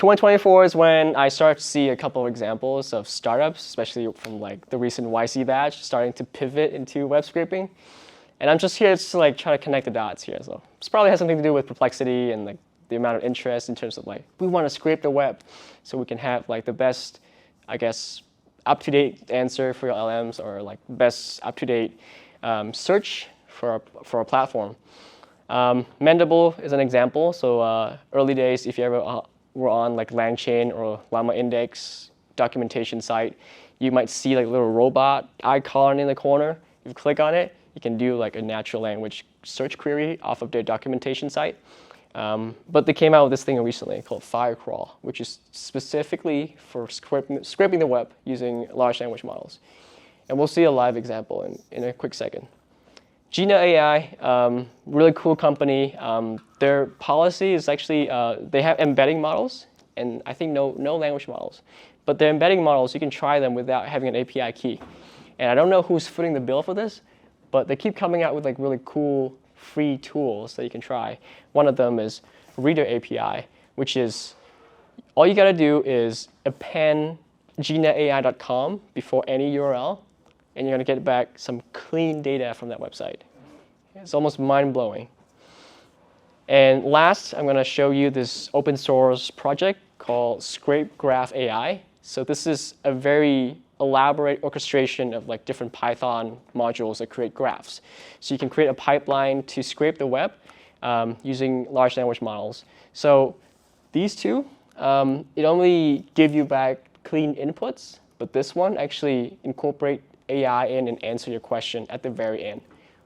2024 is when I start to see a couple of examples of startups, especially from like the recent YC batch, starting to pivot into web scraping. And I'm just here to like try to connect the dots here. So this probably has something to do with perplexity and like the amount of interest in terms of like, we want to scrape the web so we can have like the best, I guess, up-to-date answer for your LMs or like best up-to-date search for our platform. Mendable is an example. So early days, if you ever were on like LangChain or Llama Index documentation site, you might see like a little robot icon in the corner. If you click on it, you can do like a natural language search query off of their documentation site. But they came out with this thing recently called firecrawl, which is specifically for scraping the web using large language models. And we'll see a live example in a quick second. Jina AI, really cool company. Their policy is actually, they have embedding models, and I think no language models. But their embedding models, you can try them without having an API key. And I don't know who's footing the bill for this, but they keep coming out with like really cool free tools that you can try. One of them is Reader API, which is all you got to do is append jinaai.com before any URL, and you're going to get back some clean data from that website. It's almost mind-blowing. And last, I'm going to show you this open source project called ScrapeGraph AI. So this is a very elaborate orchestration of like different Python modules that create graphs. So you can create a pipeline to scrape the web using large language models. So these two, it only give you back clean inputs, but this one actually incorporate AI in and answer your question at the very end.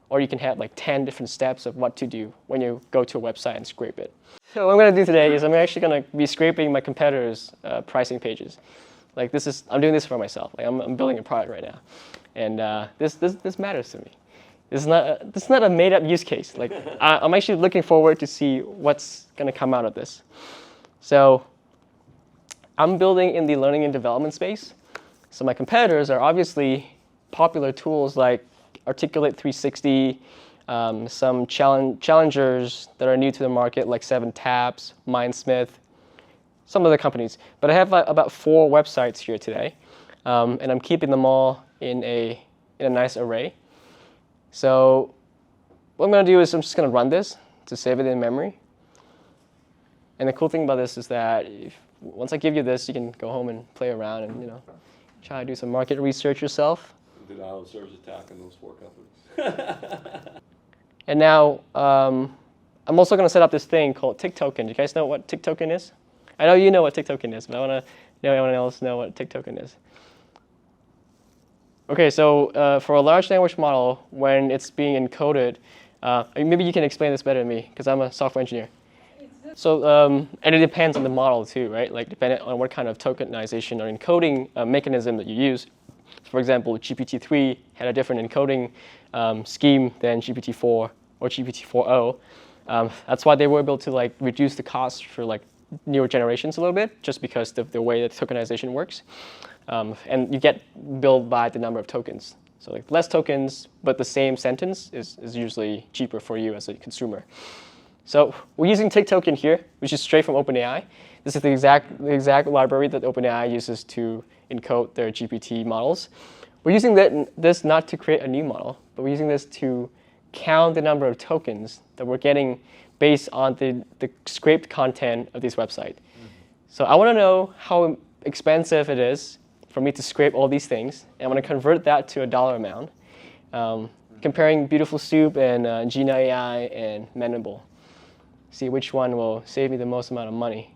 Or you can have like 10 different steps of what to do when you go to a website and scrape it. So what I'm going to do today is I'm actually going to be scraping my competitors' pricing pages. Like I'm doing this for myself. Like I'm building a product right now, and this matters to me. This is not a made-up use case. Like I'm actually looking forward to see what's going to come out of this. So I'm building in the learning and development space. So my competitors are obviously popular tools like Articulate 360, some challengers that are new to the market like 7tabs, Mindsmith, some other companies. But I have about 4 websites here today, and I'm keeping them all in a nice array. So what I'm going to do is I'm just going to run this to save it in memory. And the cool thing about this is that once I give you this, you can go home and play around and try to do some market research yourself. Denial of service attack on those 4 companies. And now I'm also going to set up this thing called tick token. Do you guys know what tick token is? I know you know what tick token is, but I want to know anyone else know what tick token is. Okay, so for a large language model, when it's being encoded, maybe you can explain this better than me, because I'm a software engineer. So, and it depends on the model too, right? Like depending on what kind of tokenization or encoding mechanism that you use. For example, GPT-3 had a different encoding scheme than GPT-4 or GPT-4o. That's why they were able to like reduce the cost for like newer generations a little bit, just because of the way that tokenization works. And you get billed by the number of tokens. So like less tokens, but the same sentence is usually cheaper for you as a consumer. So we're using tick token here, which is straight from OpenAI. This is the exact library that OpenAI uses to encode their GPT models. We're using this not to create a new model, but we're using this to count the number of tokens that we're getting based on the scraped content of this website. So I want to know how expensive it is for me to scrape all these things, and I'm going to convert that to a dollar amount, comparing Beautiful Soup and Jina AI and Mendable. See which one will save me the most amount of money.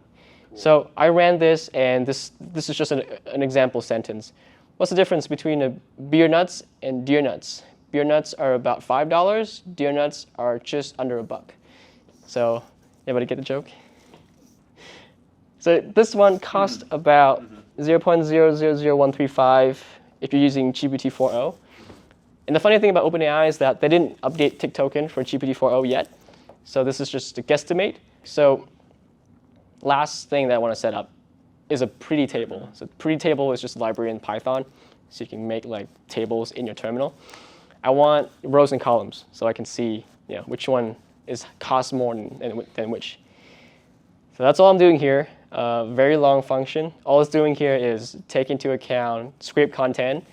So I ran this, and this is just an example sentence. What's the difference between a beer nuts and deer nuts? Beer nuts are about $5. Deer nuts are just under $1. So everybody get the joke? So this one costs about 0.000135 if you're using GPT-4o. And the funny thing about OpenAI is that they didn't update tick token for GPT-4o yet. So this is just a guesstimate. So last thing that I want to set up is a pretty table. So pretty table is just a library in Python, so you can make like tables in your terminal. I want rows and columns, so I can see which one costs more than which. So that's all I'm doing here. very long function. All it's doing here is take into account scrape content,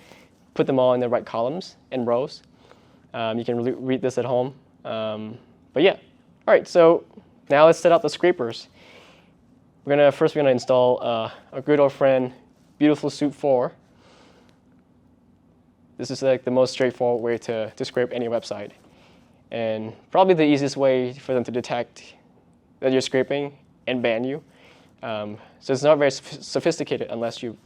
put them all in the right columns and rows. You can read this at home. But yeah, all right, so now let's set up the scrapers. First we're gonna install our good old friend, Beautiful Soup 4. This is like the most straightforward way to scrape any website. And probably the easiest way for them to detect that you're scraping and ban you. So it's not very sophisticated unless you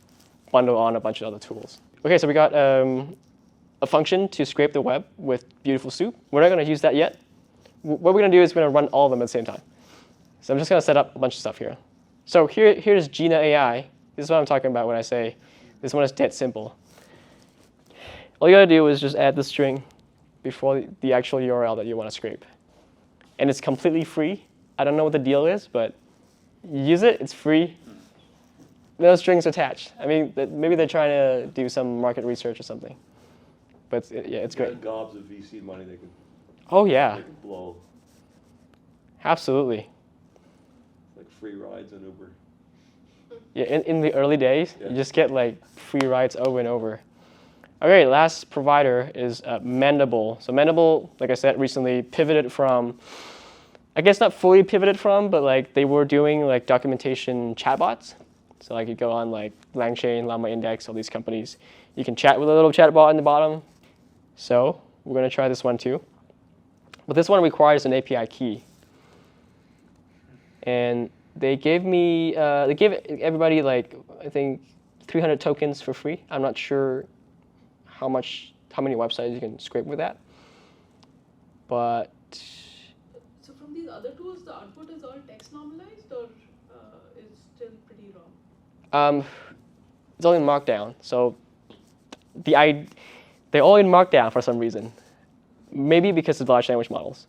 bundle on a bunch of other tools. Okay, so we got a function to scrape the web with Beautiful Soup. We're not going to use that yet. What we're going to do is we're going to run all of them at the same time. So I'm just going to set up a bunch of stuff here. So here's Jina AI. This is what I'm talking about when I say this one is dead simple. All you got to do is just add the string before the actual URL that you want to scrape. And it's completely free. I don't know what the deal is, but use it. It's free. No strings attached. I mean, maybe they're trying to do some market research or something. But yeah, it's great. Gobs of VC money they can. Oh yeah. They can blow. Absolutely. Like free rides on Uber. Yeah, in the early days, yeah. You just get like free rides over and over. Okay, last provider is Mendable. So Mendable, like I said, recently pivoted from, I guess not fully pivoted from, but like they were doing like documentation chatbots. So like you go on like LangChain, Llama Index, all these companies. You can chat with a little chatbot in the bottom. So we're going to try this one too. But this one requires an API key. And they gave me, they gave everybody like, I think 300 tokens for free. I'm not sure how many websites you can scrape with that. But so from these other tools, the output is all text normalized or is still pretty raw? It's all in Markdown. So they're all in Markdown for some reason. Maybe because of large language models.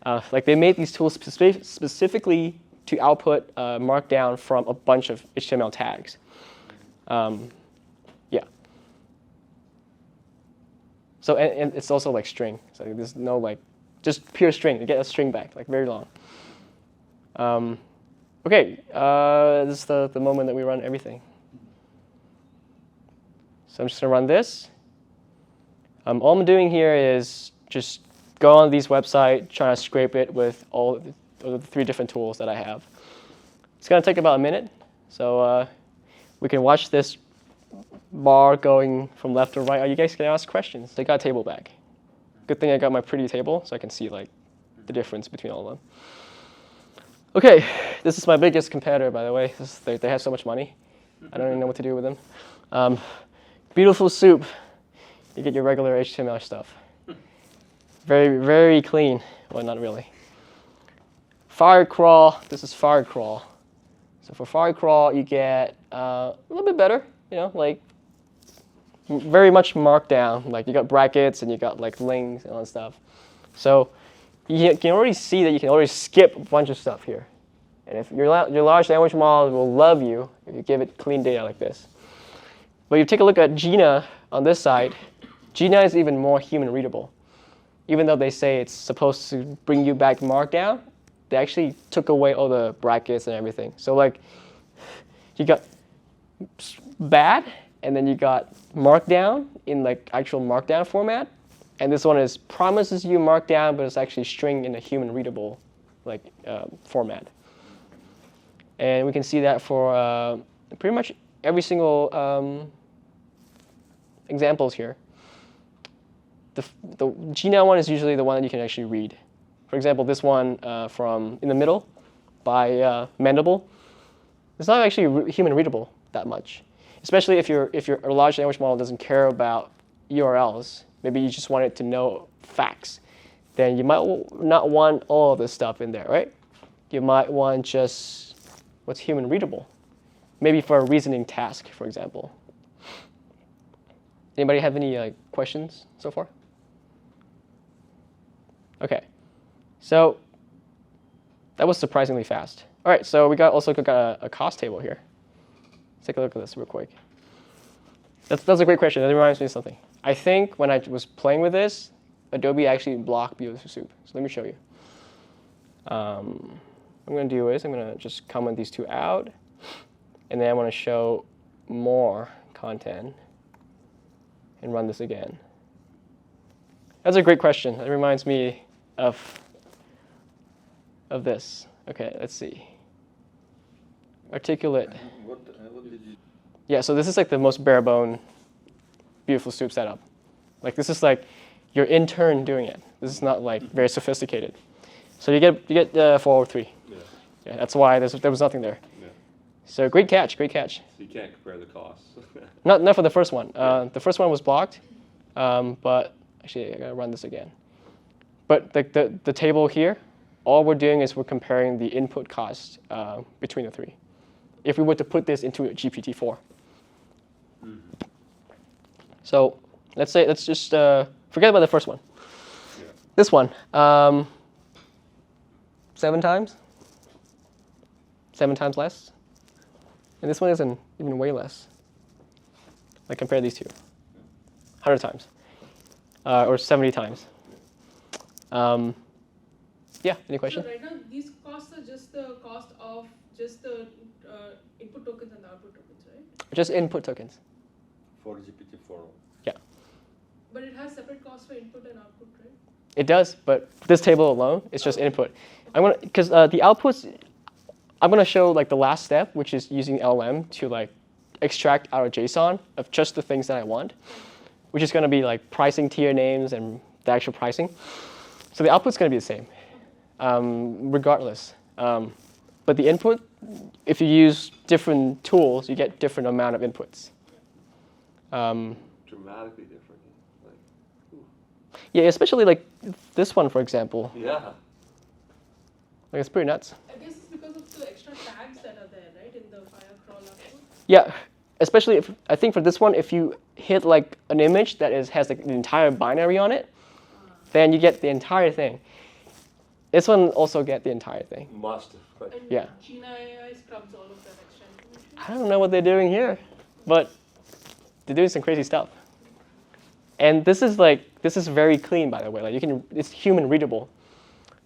Like they made these tools specifically to output Markdown from a bunch of HTML tags. Yeah. So and it's also like string. So there's no like just pure string. You get a string back, like very long. Okay, this is the moment that we run everything. So I'm just gonna run this. All I'm doing here is just go on these website, trying to scrape it with all the 3 different tools that I have. It's gonna take about a minute, so we can watch this bar going from left to right. You guys can ask questions. They got a table back. Good thing I got my pretty table, so I can see like the difference between all of them. Okay, this is my biggest competitor, by the way. They have so much money. I don't even know what to do with them. Beautiful Soup. You get your regular HTML stuff. Very, very clean. Well, not really. Firecrawl. This is firecrawl. So for firecrawl, you get a little bit better. You know, like very much Markdown. Like you got brackets and you got like links and all that stuff. So you can already see that you can already skip a bunch of stuff here. And if your large language model will love you if you give it clean data like this. But you take a look at Jina on this side. Jina is even more human readable. Even though they say it's supposed to bring you back Markdown, they actually took away all the brackets and everything. So like, you got bad, and then you got Markdown in like actual Markdown format, and this one is promises you Markdown, but it's actually string in a human readable like format. And we can see that for pretty much every single examples here. The Jina one is usually the one that you can actually read. For example, this one from in the middle by Mendable. It's not actually human readable that much, especially if your large language model doesn't care about URLs. Maybe you just want it to know facts. Then you might not want all of this stuff in there, right? You might want just what's human readable. Maybe for a reasoning task, for example. Anybody have any questions so far? Okay, so that was surprisingly fast. All right, so we also got a cost table here. Let's take a look at this real quick. That's a great question. That reminds me of something. I think when I was playing with this, Adobe actually blocked Beautiful Soup. So let me show you. What I'm going to do is I'm going to just comment these 2 out. And then I want to show more content and run this again. That's a great question. It reminds me of this. Okay, let's see. Articulate. What did you? Yeah, so this is like the most bare bone, beautiful soup setup. Like this is like your intern doing it. This is not like very sophisticated. So you get 403. Yeah. Yeah, that's why there was nothing there. Yeah. So great catch, great catch. So you can't compare the costs. Not for the first one. The first one was blocked, but actually I gotta run this again. But the table here, all we're doing is we're comparing the input cost between the three. If we were to put this into a GPT-4. Mm-hmm. So let's just forget about the first one. Yeah. This one, 7 times? 7 times less? And this one isn't even way less. Like compare these two. 100 times. Or 70 times. Yeah, any question? So right now, these costs are just the cost of just the input tokens and the output tokens, right? Just input tokens. For GPT-4. Yeah. But it has separate costs for input and output, right? It does, but this table alone is just input. Because the outputs, I'm gonna show like the last step, which is using LLM to like extract out a JSON of just the things that I want, which is gonna be like pricing tier names and the actual pricing. So the output's gonna be the same, regardless. But the input, if you use different tools, you get different amount of inputs. Dramatically different. Like, ooh. Yeah, especially like this one, for example. Yeah. Like it's pretty nuts. I guess it's because of the extra tags that are there, right, in the firecrawl output. Yeah, especially if I think for this one, if you hit like an image that has like the entire binary on it, then you get the entire thing. This one also get the entire thing. Must have. But And Yeah. Jina AI scrubs all of that extra information. I don't know what they're doing here, but they're doing some crazy stuff. And this is very clean, by the way. Like it's human readable.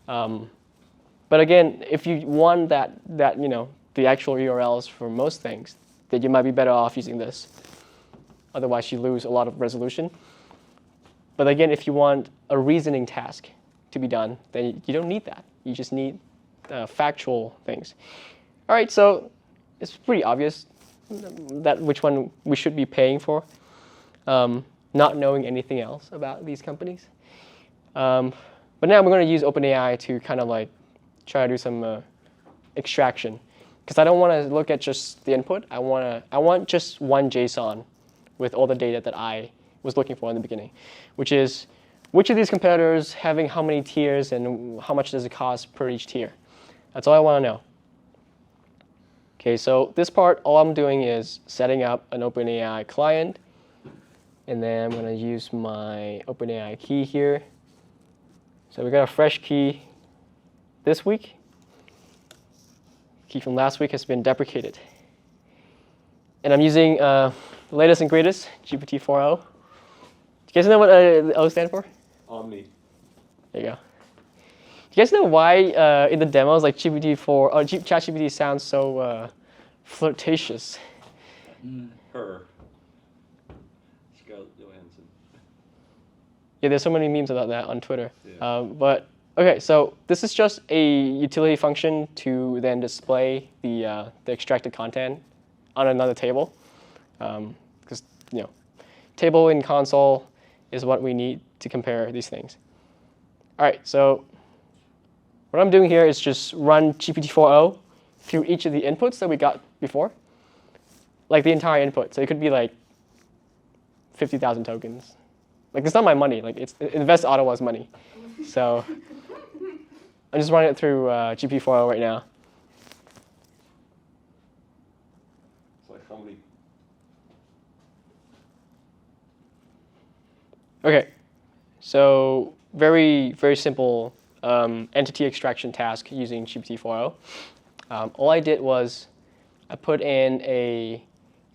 But again, if you want that the actual URLs for most things, then you might be better off using this. Otherwise, you lose a lot of resolution. But again, if you want a reasoning task to be done, then you don't need that. You just need factual things. All right, so it's pretty obvious that which one we should be paying for, not knowing anything else about these companies. But now we're going to use OpenAI to kind of like try to do some extraction, because I don't want to look at just the input. I want just one JSON with all the data that I was looking for in the beginning, which is which of these competitors having how many tiers and how much does it cost per each tier. That's all I want to know. Okay, so this part, all I'm doing is setting up an OpenAI client, and then I'm going to use my OpenAI key here. So we got a fresh key this week. Key from last week has been deprecated. And I'm using the latest and greatest, GPT-4o. Do you guys know what O stand for? Omni. There you go. Do you guys know why in the demos, like GPT-4 or ChatGPT sounds so flirtatious? Her. Scarlett Johansson. Yeah, there's so many memes about that on Twitter. Yeah. But okay, so this is just a utility function to then display the extracted content on another table, because table in console is what we need to compare these things. All right, so what I'm doing here is just run GPT-4o through each of the inputs that we got before, like the entire input. So it could be like 50,000 tokens. Like it's not my money. Like it's Invest Ottawa's money. So I'm just running it through GPT-4o right now. It's like how many? Okay, so very, very simple entity extraction task using GPT-4o. All I did was I put in a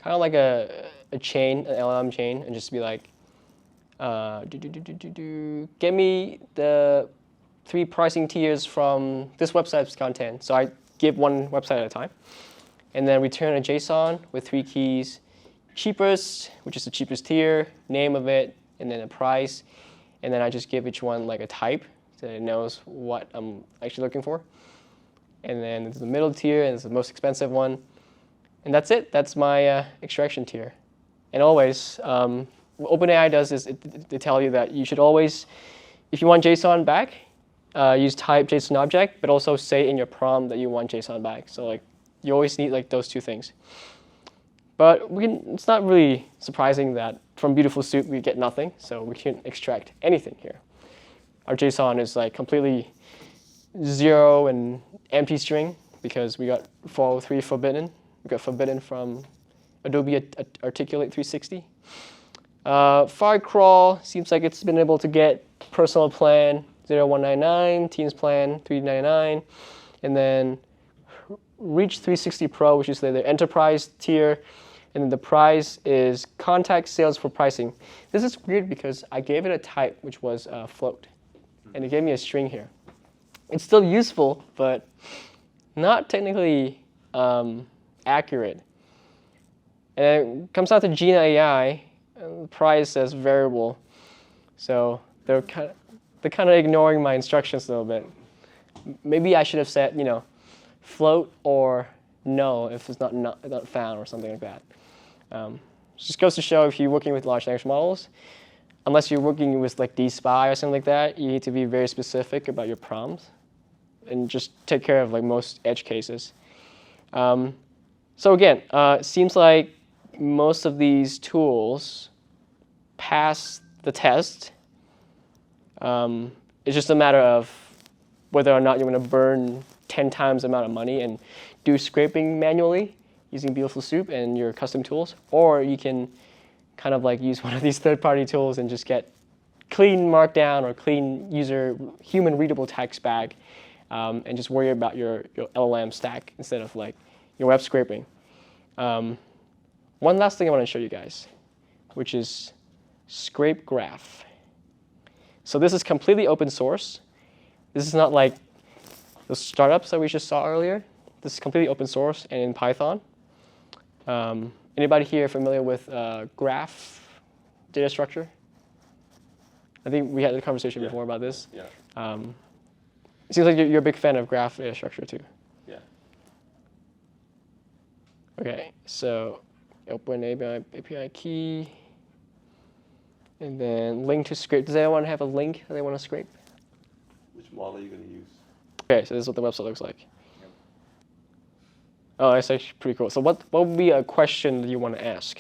kind of like a chain, an LLM chain, and just be like, get me the 3 pricing tiers from this website's content. So I give one website at a time. and then return a JSON with 3 keys. Cheapest, which is the cheapest tier, name of it, and then a price. And then I just give each one like a type so it knows what I'm actually looking for. And then it's the middle tier, and it's the most expensive one. And that's it. That's my extraction tier. And always, what OpenAI does is they tell you that you should always, if you want JSON back, use type JSON object, but also say in your prompt that you want JSON back. So like you always need like those 2 things. But it's not really surprising that from Beautiful Soup we get nothing, so we can't extract anything here. Our JSON is like completely 0 and empty string because we got 403 forbidden. We got forbidden from Adobe Articulate 360. Firecrawl seems like it's been able to get personal plan 0199, teams plan 399, and then Reach 360 Pro, which is the enterprise tier, and then the price is contact sales for pricing. This is weird because I gave it a type, which was float, and it gave me a string here. It's still useful, but not technically accurate. And it comes out to Jina AI, and the price says variable, so they're kind of ignoring my instructions a little bit. Maybe I should have said, float or no if it's not found or something like that. Just goes to show if you're working with large language models, unless you're working with like DSpy or something like that, you need to be very specific about your prompts and just take care of like most edge cases. So again, it seems like most of these tools pass the test. It's just a matter of whether or not you're going to burn 10 times the amount of money and do scraping manually using Beautiful Soup and your custom tools, or you can kind of like use one of these third-party tools and just get clean markdown or clean human readable text back, and just worry about your LLM stack instead of like your web scraping. One last thing I want to show you guys, which is ScrapeGraph. So this is completely open source. This is not like the startups that we just saw earlier. This is completely open source and in Python. Anybody here familiar with graph data structure? I think we had a conversation before about this. Yeah. It seems like you're a big fan of graph data structure too. Yeah. Okay, so open API key, and then link to scrape. Does anyone have a link that they want to scrape? Which model are you going to use? Okay, so this is what the website looks like. Oh, that's actually pretty cool. So what would be a question that you want to ask?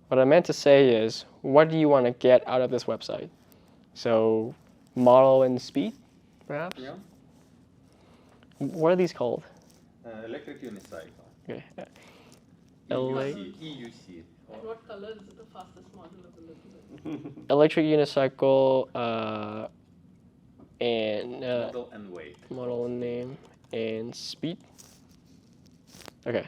What I meant to say is, what do you want to get out of this website? So model and speed, perhaps? Yeah. What are these called? Electric unicycle. Okay. EUC. And what color is the fastest model available? Electric unicycle and Model and weight. model name and speed. Okay.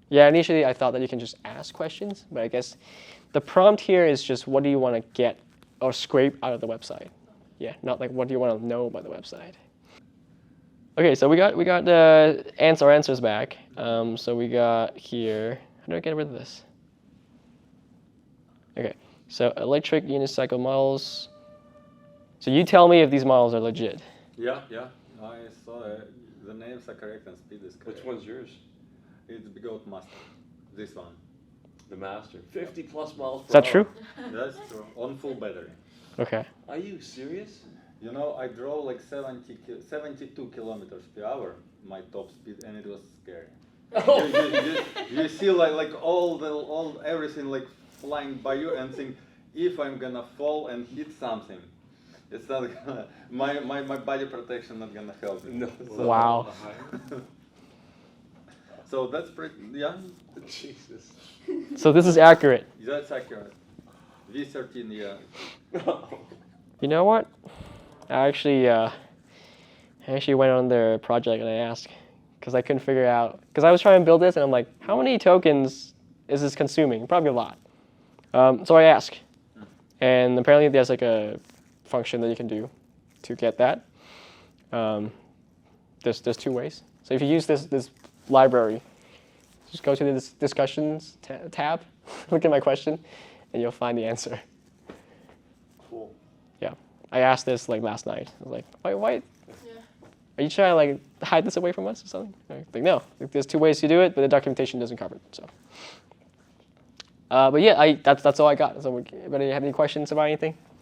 Yeah, initially I thought that you can just ask questions, but I guess the prompt here is just what do you want to get or scrape out of the website. Yeah, not like what do you want to know about the website. Okay, so we got the answers back. So we got here. How do I get rid of this? Okay, so electric unicycle models. So you tell me if these models are legit. Yeah. I saw the names are correct and speed is correct. Which one's yours? It's Goat Master. This one. The Master. 50 plus miles per hour. Is that true? That's true. On full battery. Okay. Are you serious? You know, I drove like 72 kilometers per hour, my top speed, and it was scary. You see like everything like flying by you and think, if I'm gonna fall and hit something, it's not gonna, my body protection not gonna help me. No. Wow. So that's pretty, yeah. Jesus. So this is accurate. That's accurate. V13, yeah. You know what? I actually went on their project and I asked, because I couldn't figure out, because I was trying to build this and I'm like, how many tokens is this consuming? Probably a lot. So I asked, and apparently there's like a function that you can do to get that. There's 2 ways. So if you use this library, just go to this discussions tab, look at my question, and you'll find the answer. Cool. Yeah, I asked this like last night. I was like, why? Yeah. Are you trying to like hide this away from us or something? Like, no, there's 2 ways to do it, but the documentation doesn't cover it. So, but yeah, that's all I got. So, anybody have any questions about anything?